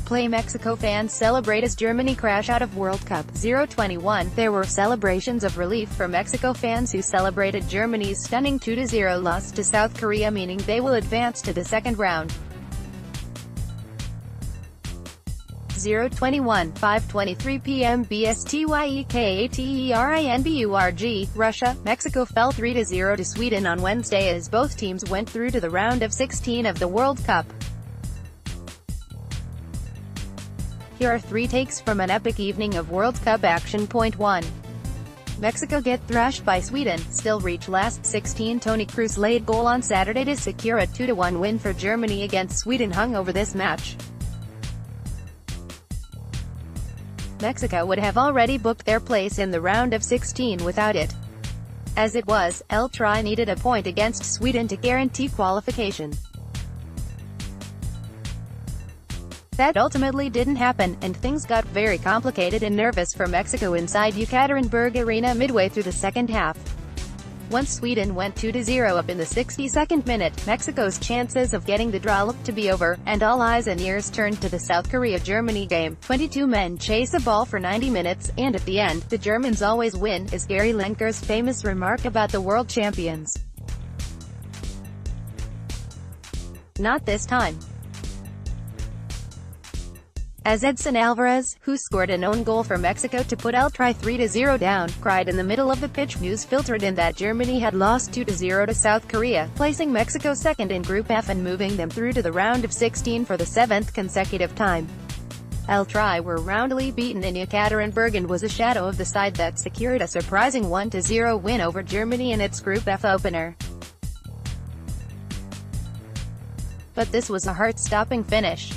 playMexico fans celebrate as Germany crash out of World Cup 2021. There were celebrations of relief for Mexico fans who celebrated Germany's stunning 2-0 loss to South Korea, meaning they will advance to the second round. 0:21, 5:23 p.m. BSTYEKATERINBURG, Russia. Mexico fell 3-0 to Sweden on Wednesday as both teams went through to the round of 16 of the World Cup. Here are 3 takes from an epic evening of World Cup action. Point 1. Mexico get thrashed by Sweden, still reach last 16. Tony Kroos laid goal on Saturday to secure a 2-1 win for Germany against Sweden. Hung over this match, Mexico would have already booked their place in the round of 16 without it. As it was, El Tri needed a point against Sweden to guarantee qualification. That ultimately didn't happen, and things got very complicated and nervous for Mexico inside Yekaterinburg Arena midway through the second half. Once Sweden went 2-0 up in the 62nd minute, Mexico's chances of getting the draw looked to be over, and all eyes and ears turned to the South Korea-Germany game. 22 men chase a ball for 90 minutes, and at the end, the Germans always win, is Gary Lineker's famous remark about the world champions. Not this time. As Edson Alvarez, who scored an own goal for Mexico to put El Tri 3-0 down, cried in the middle of the pitch, news filtered in that Germany had lost 2-0 to South Korea, placing Mexico second in Group F and moving them through to the round of 16 for the 7th consecutive time. El Tri were roundly beaten in Yekaterinburg and was a shadow of the side that secured a surprising 1-0 win over Germany in its Group F opener. But this was a heart-stopping finish.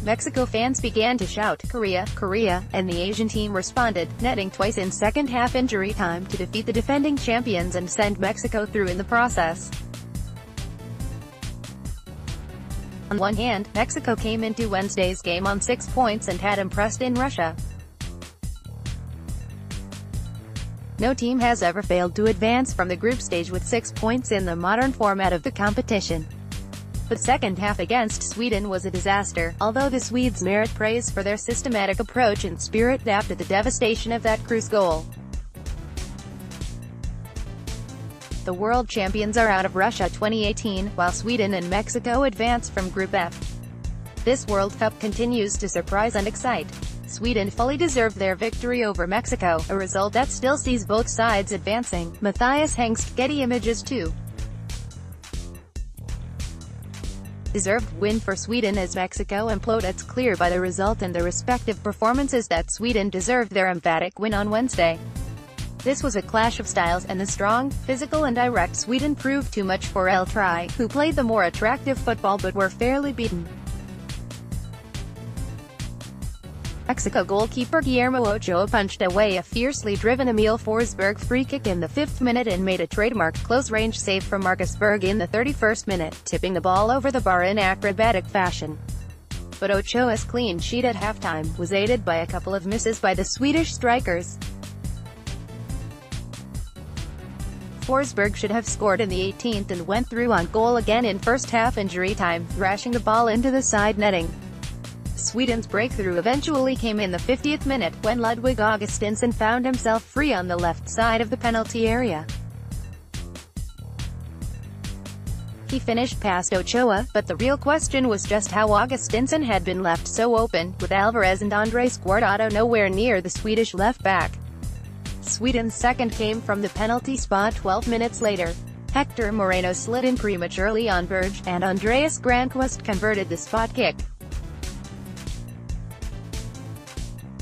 Mexico fans began to shout, "Korea, Korea," and the Asian team responded, netting twice in second-half injury time to defeat the defending champions and send Mexico through in the process. On one hand, Mexico came into Wednesday's game on 6 points and had impressed in Russia. No team has ever failed to advance from the group stage with 6 points in the modern format of the competition. The second half against Sweden was a disaster, although the Swedes merit praise for their systematic approach and spirit after the devastation of that Kroos goal. The world champions are out of Russia 2018, while Sweden and Mexico advance from Group F. This World Cup continues to surprise and excite. Sweden fully deserved their victory over Mexico, a result that still sees both sides advancing. Matthias Hengst, Getty Images 2. Deserved win for Sweden as Mexico imploded. It's clear by the result and the respective performances that Sweden deserved their emphatic win on Wednesday. This was a clash of styles, and the strong, physical and direct Sweden proved too much for El Tri, who played the more attractive football but were fairly beaten. Mexico goalkeeper Guillermo Ochoa punched away a fiercely driven Emil Forsberg free kick in the 5th minute and made a trademark close-range save from Marcus Berg in the 31st minute, tipping the ball over the bar in acrobatic fashion. But Ochoa's clean sheet at halftime was aided by a couple of misses by the Swedish strikers. Forsberg should have scored in the 18th and went through on goal again in first-half injury time, thrashing the ball into the side netting. Sweden's breakthrough eventually came in the 50th minute, when Ludwig Augustinsson found himself free on the left side of the penalty area. He finished past Ochoa, but the real question was just how Augustinsson had been left so open, with Alvarez and Andres Guardado nowhere near the Swedish left back. Sweden's second came from the penalty spot 12 minutes later. Hector Moreno slid in prematurely on Berg, and Andreas Granqvist converted the spot kick.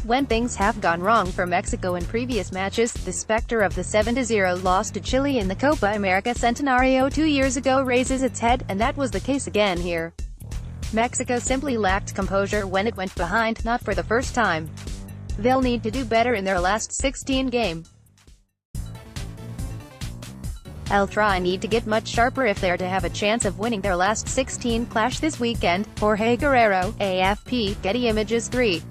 When things have gone wrong for Mexico in previous matches, the specter of the 7-0 loss to Chile in the Copa America Centenario 2 years ago raises its head, and that was the case again here. Mexico simply lacked composure when it went behind, not for the first time. They'll need to do better in their last 16 game. El Tri need to get much sharper if they're to have a chance of winning their last 16 clash this weekend. Jorge Guerrero, AFP, Getty Images 3.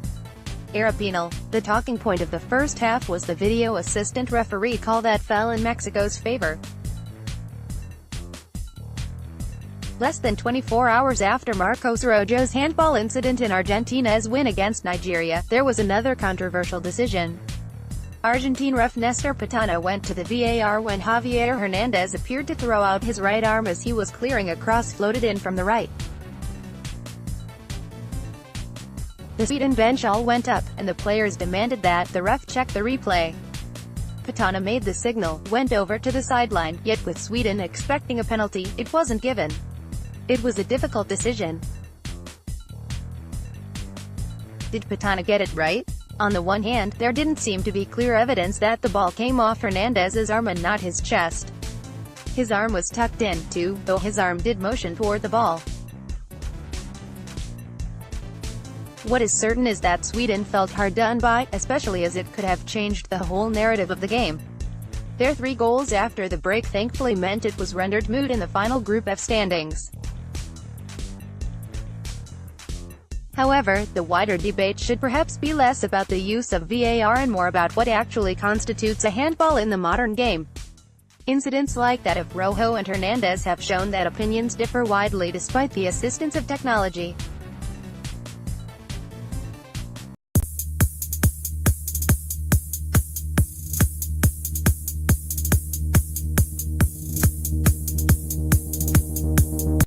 Era penal. The talking point of the first half was the video assistant referee call that fell in Mexico's favor. Less than 24 hours after Marcos Rojo's handball incident in Argentina's win against Nigeria, there was another controversial decision. Argentine ref Nestor Pitana went to the VAR when Javier Hernandez appeared to throw out his right arm as he was clearing a cross floated in from the right. The Sweden bench all went up, and the players demanded that the ref check the replay. Pitana made the signal, went over to the sideline, yet with Sweden expecting a penalty, it wasn't given. It was a difficult decision. Did Pitana get it right? On the one hand, there didn't seem to be clear evidence that the ball came off Hernandez's arm and not his chest. His arm was tucked in, too, though his arm did motion toward the ball. What is certain is that Sweden felt hard done by, especially as it could have changed the whole narrative of the game. Their 3 goals after the break thankfully meant it was rendered moot in the final Group F standings. However, the wider debate should perhaps be less about the use of VAR and more about what actually constitutes a handball in the modern game. Incidents like that of Rojo and Hernandez have shown that opinions differ widely despite the assistance of technology.